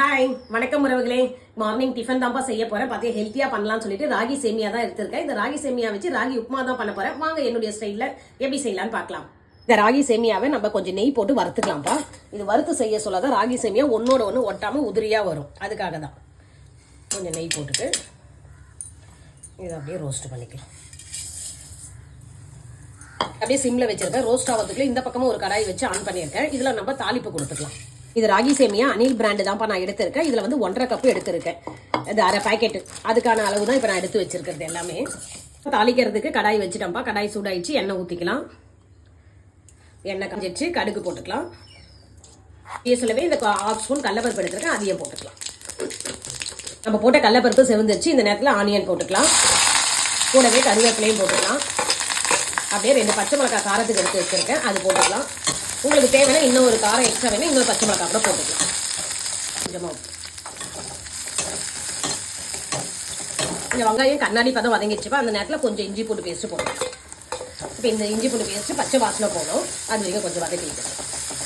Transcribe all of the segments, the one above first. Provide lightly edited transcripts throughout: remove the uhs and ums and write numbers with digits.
Hi வணக்கம் உறவுகளே. Morning tiffin தான்ப்பா செய்ய போறேன். பார்த்து ஹெல்த்தியா பண்ணலாம்னு சொல்லிட்டு ராகி சேமியா தான் எடுத்திருக்கேன். இந்த ராகி சேமியா வச்சு ராகி உப்புமா தான் பண்ண போறேன். வாங்க என்னுடைய ஸ்டைல்ல எப்படி செய்யலாம்னு பார்க்கலாம். இந்த ராகி சேமியாவை நம்ம கொஞ்சம் நெய் போட்டு வறுத்துக்கலாம்ப்பா. இது வறுத்து செய்ய சொல்லாத ராகி சேமியா ஒன்னோட ஒன்று ஒட்டாம உதிரியா வரும். அதுக்காக தான் கொஞ்சம் நெய் போட்டுட்டு இதை அப்படியே ரோஸ்ட் பண்ணிக்கலாம். அப்படியே சிம்ல வச்சிருக்கேன். ரோஸ்ட் ஆகிறதுக்குள்ள இந்த பக்கமும் ஒரு கடாய் வச்சு ஆன் பண்ணியிருக்கேன். இதுல நம்ம தாளிப்பு கொடுத்துக்கலாம். இது ராகி சேமியா அனில் பிராண்டு தான்ப்பா நான் எடுத்திருக்கேன். இதில் வந்து 1.5 கப்பு எடுத்திருக்கேன். இது அரை பேக்கெட்டு, அதுக்கான அளவு தான் இப்போ நான் எடுத்து வச்சிருக்கிறது எல்லாமே. தாளிக்கிறதுக்கு கடாய் வச்சுட்டோம்ப்பா. கடாய் சூடாயிடுச்சு. எண்ணெய் ஊற்றிக்கலாம். எண்ணெய் காஞ்சிடுச்சு. கடுகு போட்டுக்கலாம். இதே சொல்லவே இந்த 1/2 ஸ்பூன் கடலைப்பருப்பு எடுத்திருக்கேன். அதையும் போட்டுக்கலாம். நம்ம போட்ட கடலைப்பருப்பு செவந்துருச்சு. இந்த நேரத்தில் ஆனியன் போட்டுக்கலாம். கூடவே கருவேப்பிலையும் போட்டுக்கலாம். அப்படியே 2 பச்சை மிளகாய் காரத்துக்கு எடுத்து வச்சிருக்கேன், அது போட்டுக்கலாம். உங்களுக்கு தேவைன்னா இன்னும் ஒரு காரம் எக்ஸ்ட்ரா வேணும், இன்னொரு பச்சை மிளகாய் கூட போட்டுக்கலாம். கொஞ்சமாக இந்த வெங்காயம் கண்ணாடி பதம் வதங்கிடுச்சுப்பா. அந்த நேரத்தில் கொஞ்சம் இஞ்சி பூண்டு பேஸ்ட்டு போட்டுக்கலாம். இப்போ இந்த இஞ்சி பூண்டு பேஸ்ட்டு பச்சை வாசனை போடும். அது வரைக்கும் கொஞ்சம் வதக்கிட்டு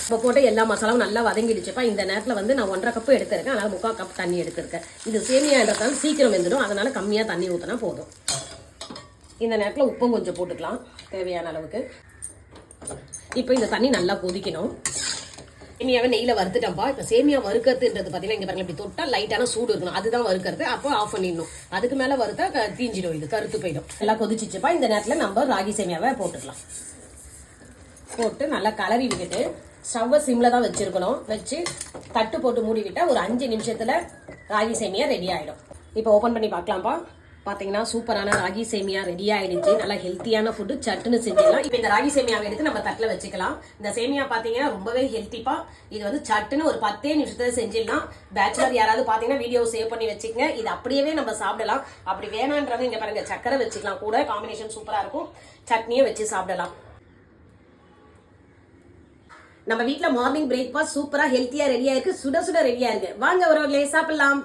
இப்போ போட்டு எல்லா மசாலாவும் நல்லா வதங்கிடுச்சுப்பா. இந்த நேரத்தில் வந்து நான் 1.5 கப்பு எடுத்திருக்கேன். அதனால் 3/4 கப் தண்ணி எடுத்திருக்கேன். இது சேமியான்றதால சீக்கிரம் வெந்துடும். அதனால் கம்மியாக தண்ணி ஊற்றினா போதும். இந்த நேரத்தில் உப்பும் கொஞ்சம் போட்டுக்கலாம் தேவையான அளவுக்கு. இப்போ இந்த தண்ணி நல்லா கொதிக்கணும். சேமியாவை நெய்யில் வறுத்துட்டோம்ப்பா. இப்போ சேமியா வறுக்கிறதுன்றது பார்த்தீங்கன்னா இங்கே பாருங்க, இப்படி தொட்டால் லைட்டான சூடு இருக்கணும். அதுதான் வறுக்கிறது. அப்போ ஆஃப் பண்ணிடணும். அதுக்கு மேலே வறுத்தா தீஞ்சிடும், இது கருத்து போயிடும். நல்லா கொதிச்சிச்சுப்பா. இந்த நேரத்தில் நம்ம ராகி சேமியாவை போட்டுக்கலாம். போட்டு நல்லா கலரி விட்டுட்டு ஸ்டவ்வை சிம்மில் தான் வச்சுருக்கணும். வச்சு தட்டு போட்டு மூடி விட்டால் ஒரு 5 நிமிஷத்தில் ராகி சேமியா ரெடி ஆகிடும். இப்போ ஓப்பன் பண்ணி பார்க்கலாம்ப்பா. பார்த்தீங்கன்னா சூப்பரான ராகி சேமியா ரெடி ஆயிடுச்சு. நல்லா ஹெல்த்தியான ஃபுட்டு சட்டுன்னு செஞ்சிடலாம். இப்போ இந்த ராகி சேமியாவை எடுத்து நம்ம தட்டில் வச்சுக்கலாம். இந்த சேமியா பார்த்தீங்கன்னா ரொம்பவே ஹெல்த்திப்பா. இது வந்து சட்டுன்னு ஒரு 10 நிமிஷத்துல செஞ்சிடலாம். பேச்சுலர் யாராவது பார்த்தீங்கன்னா வீடியோ சேவ் பண்ணி வச்சுக்கங்க. இது அப்படியே நம்ம சாப்பிடலாம். அப்படி வேணான்றது இங்கே பாருங்க, சக்கரை வச்சுக்கலாம். கூட காம்பினேஷன் சூப்பராக இருக்கும். சட்னியை வச்சு சாப்பிடலாம். நம்ம வீட்டில் மார்னிங் பிரேக்ஃபாஸ்ட் சூப்பராக ஹெல்த்தியாக ரெடியாக இருக்கு. சுட சுட ரெடியாக இருக்கு. வாங்க உறவுகளே சாப்பிடலாம்.